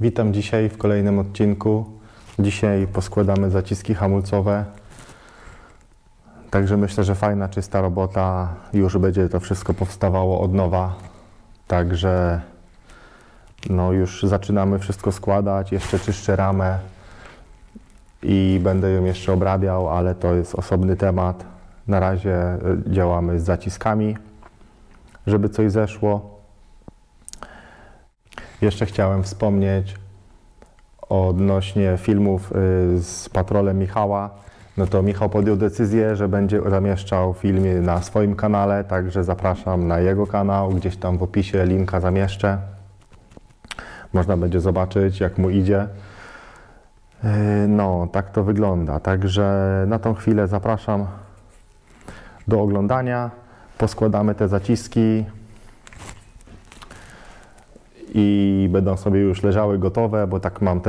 Witam dzisiaj w kolejnym odcinku. Dzisiaj poskładamy zaciski hamulcowe. Także myślę, że fajna, czysta robota. Już będzie to wszystko powstawało od nowa. Także no już zaczynamy wszystko składać. Jeszcze czyszczę ramę i będę ją jeszcze obrabiał, ale to jest osobny temat. Na razie działamy z zaciskami, żeby coś zeszło. Jeszcze chciałem wspomnieć odnośnie filmów z patrolem Michała. No to Michał podjął decyzję, że będzie zamieszczał filmy na swoim kanale, także zapraszam na jego kanał, gdzieś tam w opisie linka zamieszczę. Można będzie zobaczyć, jak mu idzie. No, tak to wygląda. Także na tą chwilę zapraszam do oglądania. Poskładamy te zaciski i będą sobie już leżały gotowe, bo tak mam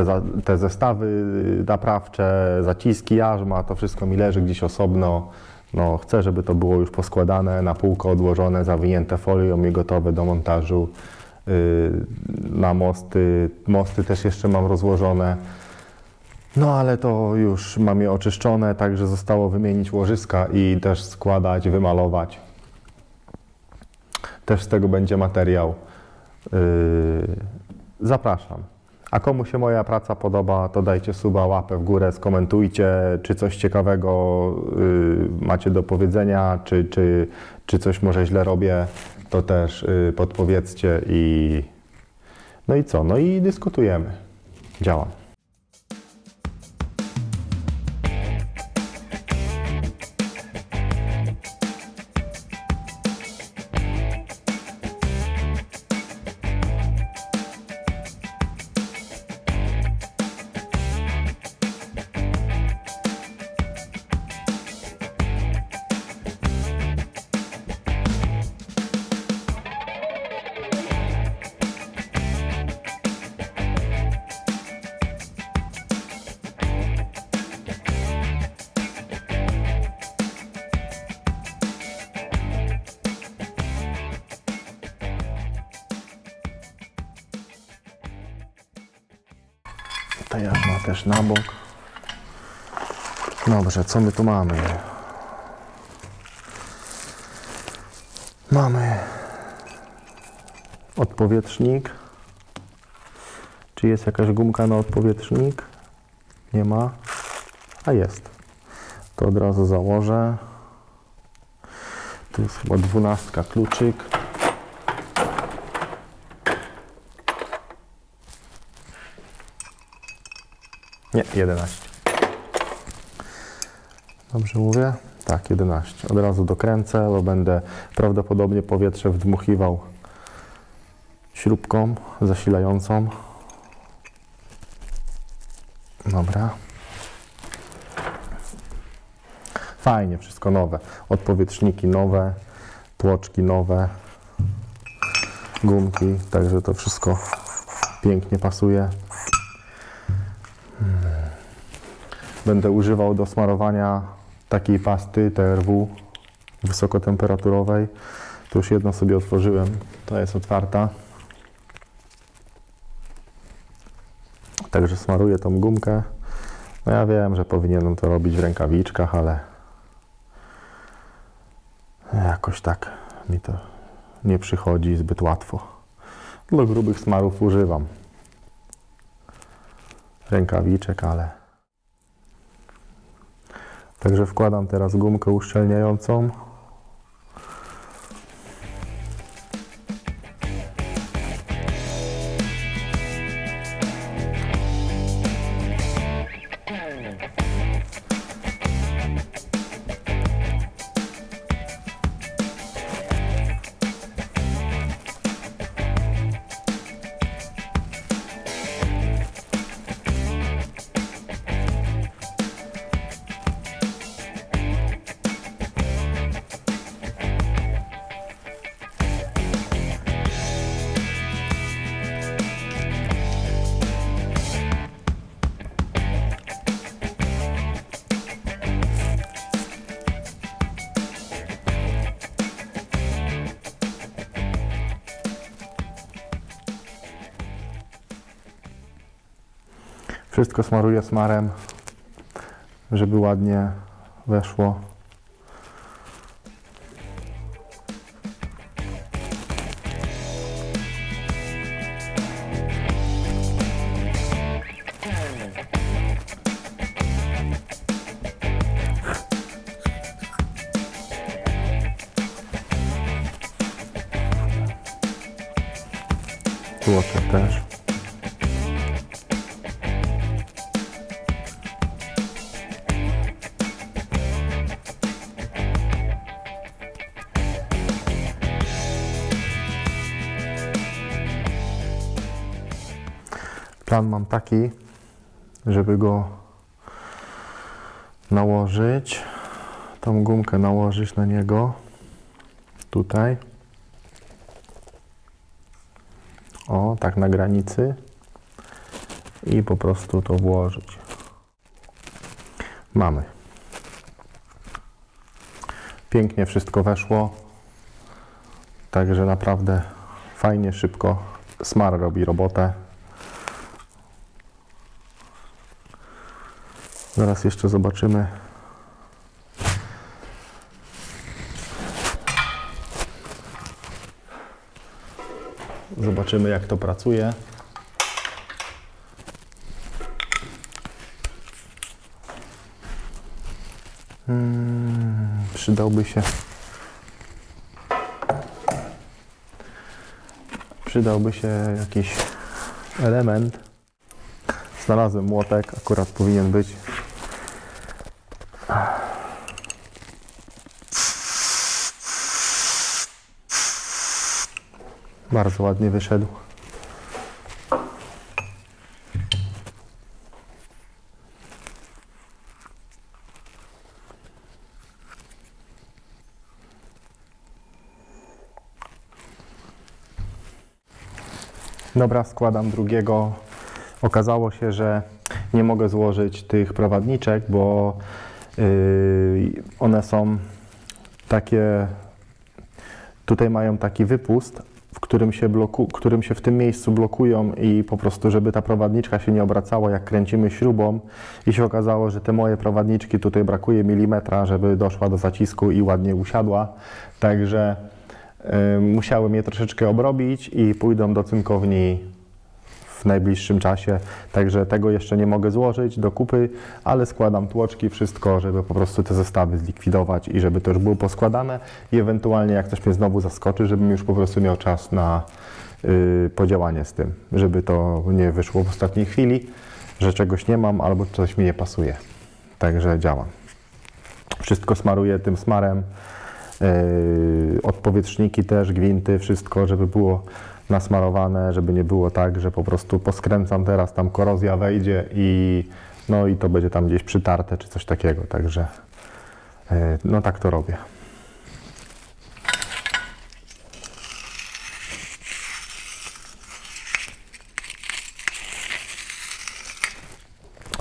te zestawy naprawcze, zaciski, jarzma, to wszystko mi leży gdzieś osobno. No, chcę, żeby to było już poskładane, na półkę odłożone, zawinięte folią i gotowe do montażu na mosty. Mosty też jeszcze mam rozłożone. No ale to już mam je oczyszczone, także zostało wymienić łożyska i też składać, wymalować. Też z tego będzie materiał. Zapraszam. A komu się moja praca podoba, to dajcie suba, łapę w górę, skomentujcie, czy coś ciekawego macie do powiedzenia, czy coś może źle robię, to też podpowiedzcie i no i co? No i dyskutujemy. Działam. Ta jarzma też na bok. Dobrze, co my tu mamy? Mamy odpowietrznik. Czy jest jakaś gumka na odpowietrznik? Nie ma. A jest. To od razu założę. Tu jest chyba 12 kluczyk. Nie, 11. Dobrze mówię? Tak, 11. Od razu dokręcę, bo będę prawdopodobnie powietrze wdmuchiwał śrubką zasilającą. Dobra. Fajnie, wszystko nowe. Odpowietrzniki nowe, tłoczki nowe, gumki, także to wszystko pięknie pasuje. Będę używał do smarowania takiej pasty TRW wysokotemperaturowej. Tu już jedną sobie otworzyłem, to jest otwarta. Także smaruję tą gumkę. No ja wiem, że powinienem to robić w rękawiczkach, ale jakoś tak mi to nie przychodzi zbyt łatwo. Do grubych smarów używam rękawiczek, ale... Także wkładam teraz gumkę uszczelniającą. Wszystko smaruję smarem, żeby ładnie weszło. Tłoczek też. Plan mam taki, żeby go nałożyć, tą gumkę nałożyć na niego, tutaj. O, tak na granicy i po prostu to włożyć. Mamy. Pięknie wszystko weszło, także naprawdę fajnie, szybko. Smar robi robotę. Zaraz jeszcze zobaczymy. Zobaczymy, jak to pracuje. Przydałby się jakiś element. Znalazłem młotek, akurat powinien być. Bardzo ładnie wyszedł. Dobra, składam drugiego. Okazało się, że nie mogę złożyć tych prowadniczek, bo one są takie, tutaj mają taki wypust, którym się w tym miejscu blokują i po prostu, żeby ta prowadniczka się nie obracała, jak kręcimy śrubą, i się okazało, że te moje prowadniczki, tutaj brakuje milimetra, żeby doszła do zacisku i ładnie usiadła, także musiałem je troszeczkę obrobić i pójdą do cynkowni w najbliższym czasie, także tego jeszcze nie mogę złożyć do kupy, ale składam tłoczki, wszystko, żeby po prostu te zestawy zlikwidować i żeby to już było poskładane i ewentualnie jak coś mnie znowu zaskoczy, żebym już po prostu miał czas na podziałanie z tym, żeby to nie wyszło w ostatniej chwili, że czegoś nie mam albo coś mi nie pasuje. Także działam. Wszystko smaruję tym smarem, odpowietrzniki też, gwinty, wszystko, żeby było nasmarowane, żeby nie było tak, że po prostu poskręcam teraz, tam korozja wejdzie i no i to będzie tam gdzieś przytarte czy coś takiego, także no tak to robię.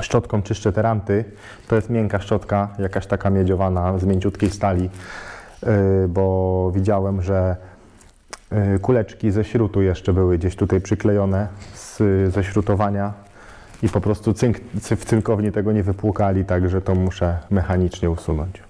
Szczotką czyszczę te ranty, to jest miękka szczotka, jakaś taka miedziowana z mięciutkiej stali, bo widziałem, że kuleczki ze śrutu jeszcze były gdzieś tutaj przyklejone ze śrutowania i po prostu w cynkowni tego nie wypłukali, także to muszę mechanicznie usunąć.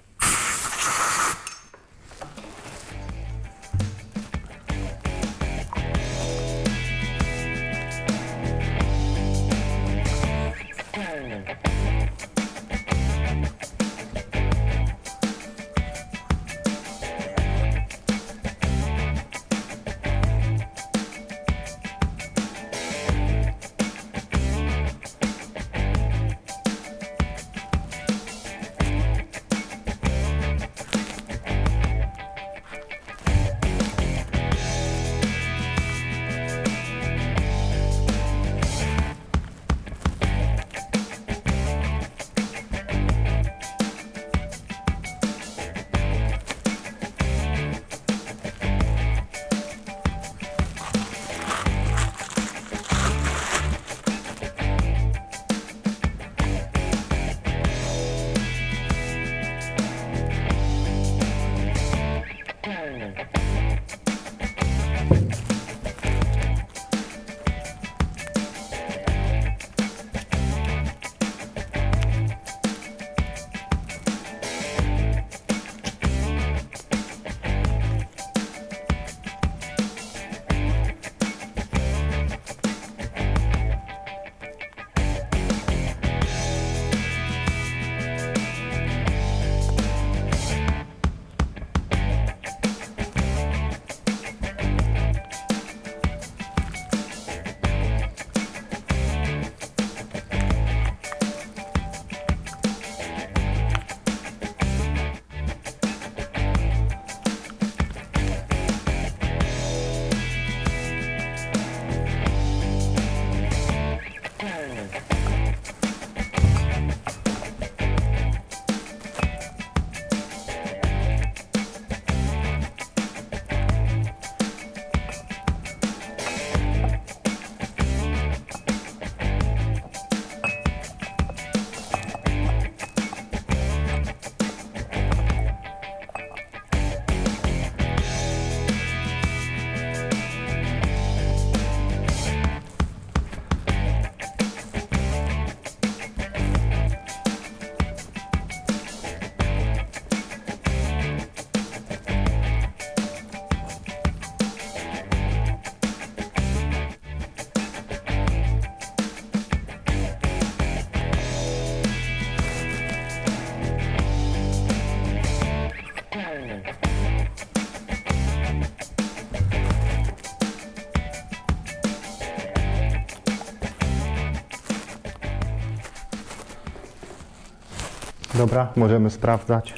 Dobra, możemy sprawdzać.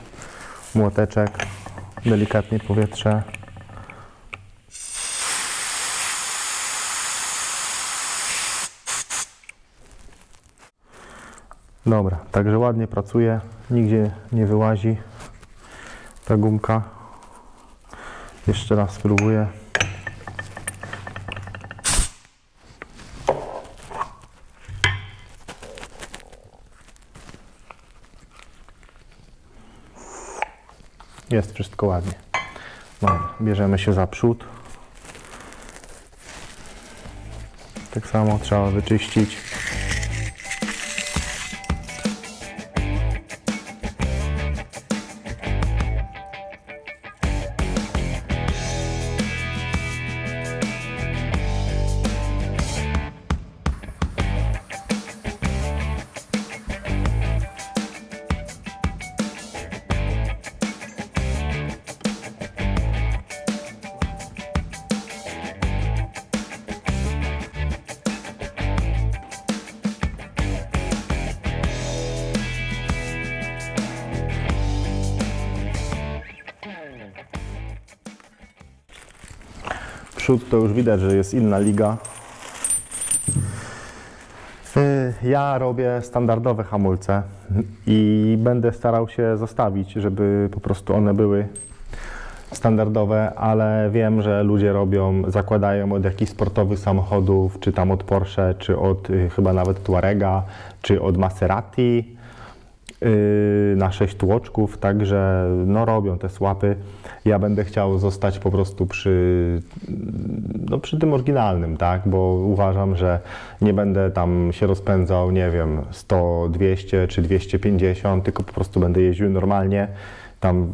Młoteczek, delikatnie powietrze. Dobra, także ładnie pracuje, nigdzie nie wyłazi ta gumka. Jeszcze raz spróbuję. Jest wszystko ładnie. Dobra, bierzemy się za przód. Tak samo trzeba wyczyścić. Przód to już widać, że jest inna liga. Ja robię standardowe hamulce i będę starał się zostawić, żeby po prostu one były standardowe, ale wiem, że ludzie zakładają od jakichś sportowych samochodów, czy tam od Porsche, czy od chyba nawet Tuarega, czy od Maserati na 6 tłoczków, także no robią te słapy. Ja będę chciał zostać po prostu przy tym oryginalnym, tak, bo uważam, że nie będę tam się rozpędzał, nie wiem, 100, 200 czy 250, tylko po prostu będę jeździł normalnie, tam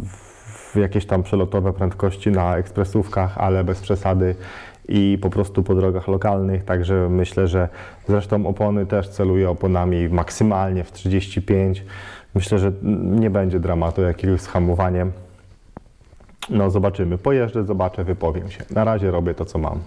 w jakieś tam przelotowe prędkości na ekspresówkach, ale bez przesady i po prostu po drogach lokalnych, także myślę, że zresztą opony też celuję oponami maksymalnie w 35. Myślę, że nie będzie dramatu jakiegoś z hamowaniem. No zobaczymy, pojeżdżę, zobaczę, wypowiem się. Na razie robię to, co mam.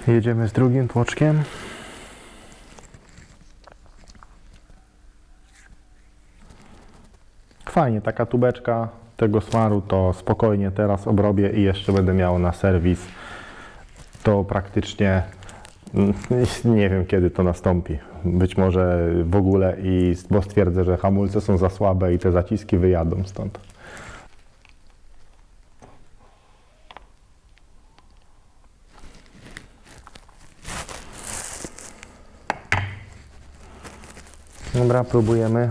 Jedziemy z drugim tłoczkiem. Fajnie, taka tubeczka tego smaru to spokojnie teraz obrobię i jeszcze będę miał na serwis. To praktycznie nie wiem, kiedy to nastąpi. Być może w ogóle, bo stwierdzę, że hamulce są za słabe i te zaciski wyjadą stąd. Dobra, próbujemy.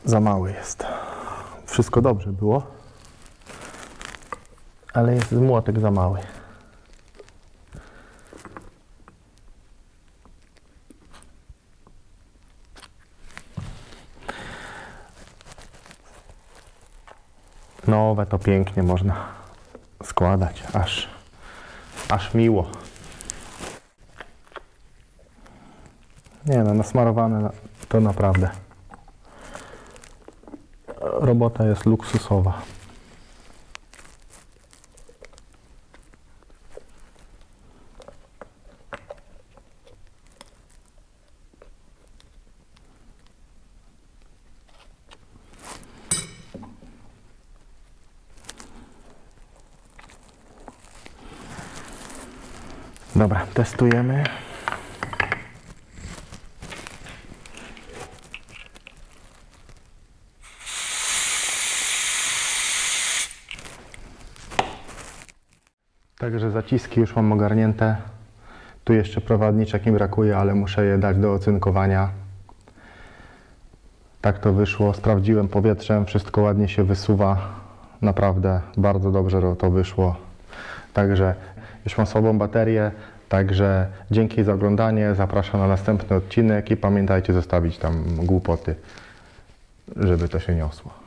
Za mały jest. Wszystko dobrze było, ale jest młotek za mały. Nowe to pięknie można składać, aż miło. Nie no, nasmarowane to naprawdę. Robota jest luksusowa. Dobra, testujemy. Także zaciski już mam ogarnięte. Tu jeszcze prowadniczek mi brakuje, ale muszę je dać do ocynkowania. Tak to wyszło. Sprawdziłem powietrzem, wszystko ładnie się wysuwa. Naprawdę bardzo dobrze to wyszło. Także już mam słabą baterię. Także dzięki za oglądanie. Zapraszam na następny odcinek i pamiętajcie zostawić tam głupoty, żeby to się niosło.